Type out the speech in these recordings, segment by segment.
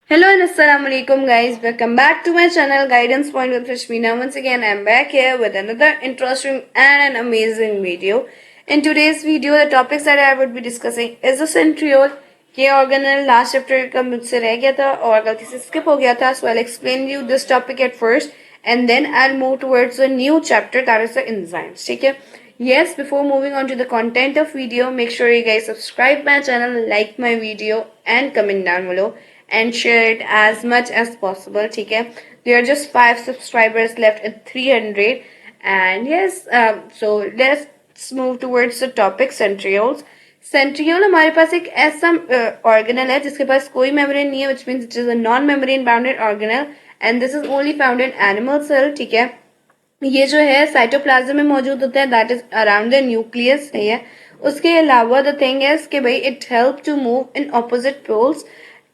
Hello and assalamu alaikum guys. Welcome back to my channel Guidance Point with Rashmina. Once again I'm back here with another interesting and an amazing video. In today's video the topics that I would be discussing is the centriole. ये organelle last chapter का मुझसे रह गया था और गलती से skip हो गया था, so I'll explain you this topic at first and then I'll move towards a new chapter that is the enzymes. ठीक है? Yes, before moving on to the content of video, make sure you guys subscribe my channel, like my video and comment down below and share it as much as possible. ठीक है? There are just 5 subscribers left at 300 and yes, so let's move towards the topic centrioles. Centriole हमारे पास एक ऐसा organelle है जिसके पास कोई membrane नहीं है, which means it is a non membrane bounded organelle and this is only found in animal cell. ठीक है, ये जो है साइटोप्लाज्म में मौजूद होता है, that is around the nucleus. सही है. उसके अलावा द थिंग इज कि भाई it help to move in opposite poles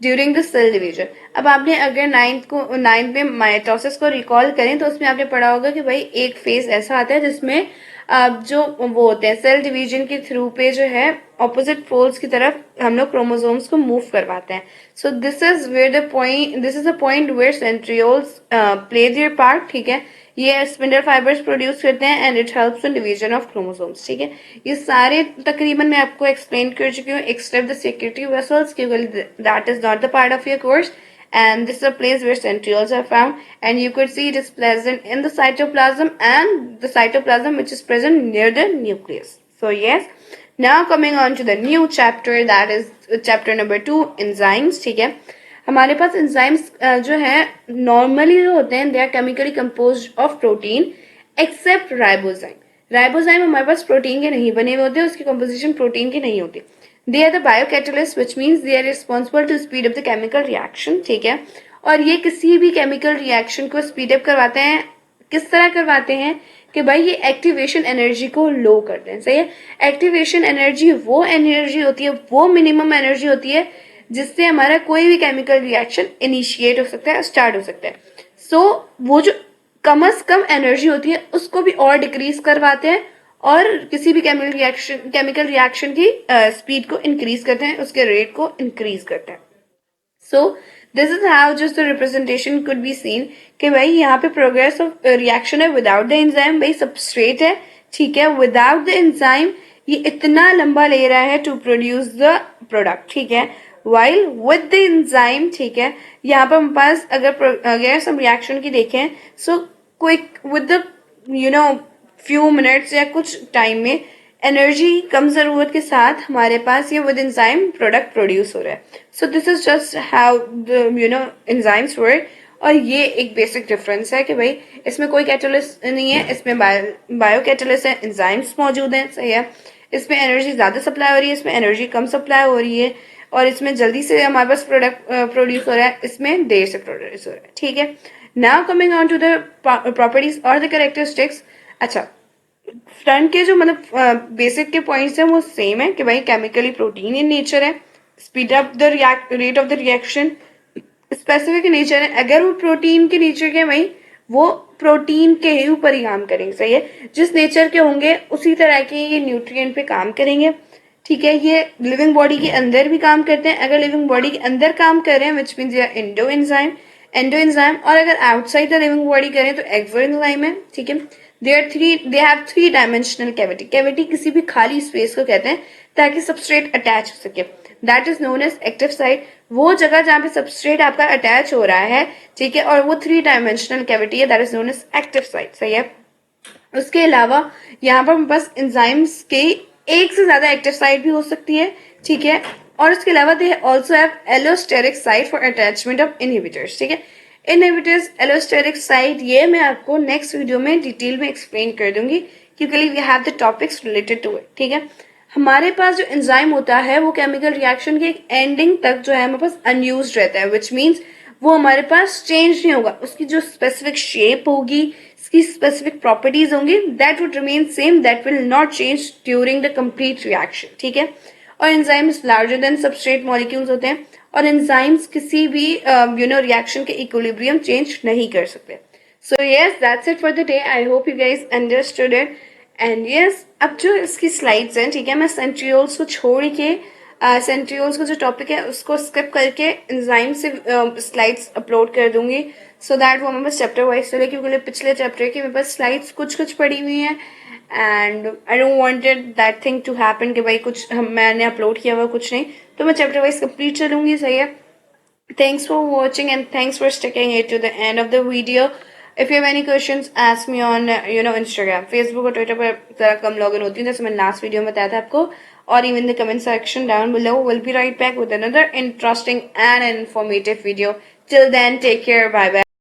during the cell division. अब आपने अगर नाइन्थ में माइटोसिस को रिकॉल करें तो उसमें आपने पढ़ा होगा कि भाई एक फेज ऐसा आता है जिसमें जो वो होते हैं सेल डिवीजन के थ्रू पे जो है ऑपोजिट पोल्स की तरफ हम लोग क्रोमोसोम्स को मूव करवाते हैं. So this is the point where centrioles play their part. ठीक है, ये स्पिंडल फाइबर्स प्रोड्यूस करते हैं and it helps in division of chromosomes. ठीक है, ये सारे तकरीबन मैं आपको एक्सप्लेन कर चुकी हूँ एक्सेप्ट द सेक्रेटरी वेसल्स, क्योंकि that is not the part of your course. And this is a place where centrioles are found, and you could see it is present in the cytoplasm and the cytoplasm which is present near the nucleus. So yes, now coming on to the new chapter, that is chapter number 2, enzymes. ठीक है, हमारे पास enzymes जो है normally जो होते हैं they are chemically composed of protein except ribozyme. Ribozyme हमारे पास protein के नहीं बने हुए होते, उसकी कंपोजिशन प्रोटीन की नहीं होती. They are the biocatalyst which means they are responsible to speed up the chemical reaction. ठीक है, और ये किसी भी केमिकल रिएक्शन को स्पीड अप करवाते हैं. किस तरह करवाते हैं कि भाई ये एक्टिवेशन एनर्जी को लो करते हैं. सही है, एक्टिवेशन एनर्जी वो एनर्जी होती है, वो मिनिमम एनर्जी होती है जिससे हमारा कोई भी केमिकल रिएक्शन इनिशिएट हो सकता है, स्टार्ट हो सकता है. सो वो जो कम से कम एनर्जी होती है उसको भी और डिक्रीज करवाते हैं और किसी भी केमिकल रिएक्शन की स्पीड को इंक्रीज करते हैं, उसके रेट को इंक्रीज करते हैं. So this is how just the representation could be seen कि भाई यहाँ पे प्रोग्रेस ऑफ रिएक्शन है विदाउट द एंजाइम. भाई सबस्ट्रेट है, ठीक है, विदाउट द एंजाइम ये इतना लंबा ले रहा है टू प्रोड्यूस द प्रोडक्ट. ठीक है, वाइल विद द एंजाइम, ठीक है, यहाँ पर हमारे पास अगर सब रिएक्शन की देखें so quick with the few minutes या कुछ टाइम में एनर्जी कम जरूरत के साथ हमारे पास ये विद एंजाइम प्रोडक्ट प्रोड्यूस हो रहा है. सो this is just how the enzymes work. और ये एक बेसिक डिफरेंस है कि भाई इसमें कोई कैटलिस्ट नहीं है, इसमें बायो कैटलिस्ट है, एंजाइम्स मौजूद हैं. सही है, इसमें एनर्जी ज्यादा सप्लाई हो रही है, इसमें एनर्जी कम सप्लाई हो रही है, और इसमें जल्दी से हमारे पास प्रोडक्ट प्रोड्यूस हो रहा है, इसमें देर से प्रोड्यूस हो रहा है. ठीक है, now coming on to the properties और द कैरेक्टरिस्टिक्स. अच्छा, फ्रंट के जो मतलब बेसिक के पॉइंट्स हैं वो सेम है कि भाई केमिकली प्रोटीन इन नेचर है, speed up the rate of the reaction, specific nature है. अगर वो प्रोटीन के नेचर के भाई वो प्रोटीन के ही ऊपर ही काम करेंगे. सही है, जिस नेचर के होंगे उसी तरह के ये न्यूट्रिएंट पे काम करेंगे. ठीक है, ये लिविंग बॉडी के अंदर भी काम करते हैं. अगर लिविंग बॉडी के अंदर काम कर रहे हैं विच मीन्स ये एंडो एंजाइम, और अगर आउटसाइड द लिविंग बॉडी करें तो एक्सो एंजाइम है. ठीक है, they have 3 dimensional cavity. Cavity किसी भी खाली स्पेस को कहते हैं ताकि सबस्ट्रेट अटैच हो सके. That is known as active site, वो जगह जहां पे सबस्ट्रेट आपका अटैच हो रहा है. ठीक है, और वो 3 डायमेंशनल कैविटी है, that is known as active site. सही है, उसके अलावा यहाँ पर बस एंजाइम्स के एक से ज्यादा एक्टिव साइट भी हो सकती है. ठीक है, और उसके अलावा they also have allosteric site for attachment of inhibitors. ठीक है, इनहिबिटर्स, एलोस्टेरिक साइट, ये मैं आपको नेक्स्ट वीडियो में डिटेल में एक्सप्लेन कर दूंगी क्योंकि we have the topics related to it. ठीक है, हमारे पास जो एंजाइम होता है वो केमिकल रिएक्शन के एक एंडिंग तक जो है हमारे पास अनयूज्ड रहता है, विच मीन्स वो हमारे पास चेंज नहीं होगा. उसकी जो स्पेसिफिक शेप होगी, इसकी स्पेसिफिक प्रॉपर्टीज होंगी, that would remain same, that will not change during the complete reaction. ठीक है, और enzymes larger than substrate molecules होते हैं और एंजाइम्स किसी भी रिएक्शन के इक्विलिब्रियम चेंज नहीं कर सकते. So yes, that's it for the day. I hope you guys understood it. And yes, अब जो इसकी स्लाइड्स हैं, ठीक है, मैं सेंट्रियोल्स को छोड़ के सेंट्रियोल्स का जो टॉपिक है उसको स्किप करके एंजाइम से स्लाइड्स अपलोड कर दूंगी, सो दैट वो हमें बस चैप्टर वाइज चले, क्योंकि पिछले चैप्टर की मेरे पास स्लाइड्स कुछ कुछ पड़ी हुई हैं and I don't wanted that thing to happen कि भाई कुछ मैंने अपलोड किया हुआ कुछ नहीं, तो मैं चैप्टर वाइज कंप्लीट चलूंगी. सही है. Thanks for watching and thanks for sticking it to the end of the video. If you have any questions, ask me on Instagram, Facebook और Twitter पर ज़रा कम लॉगिन होती हूँ, जैसे मैंने लास्ट वीडियो में बताया था आपको, or even the comment section down below. We'll be right back with another interesting and informative video. Till then, take care. Bye bye.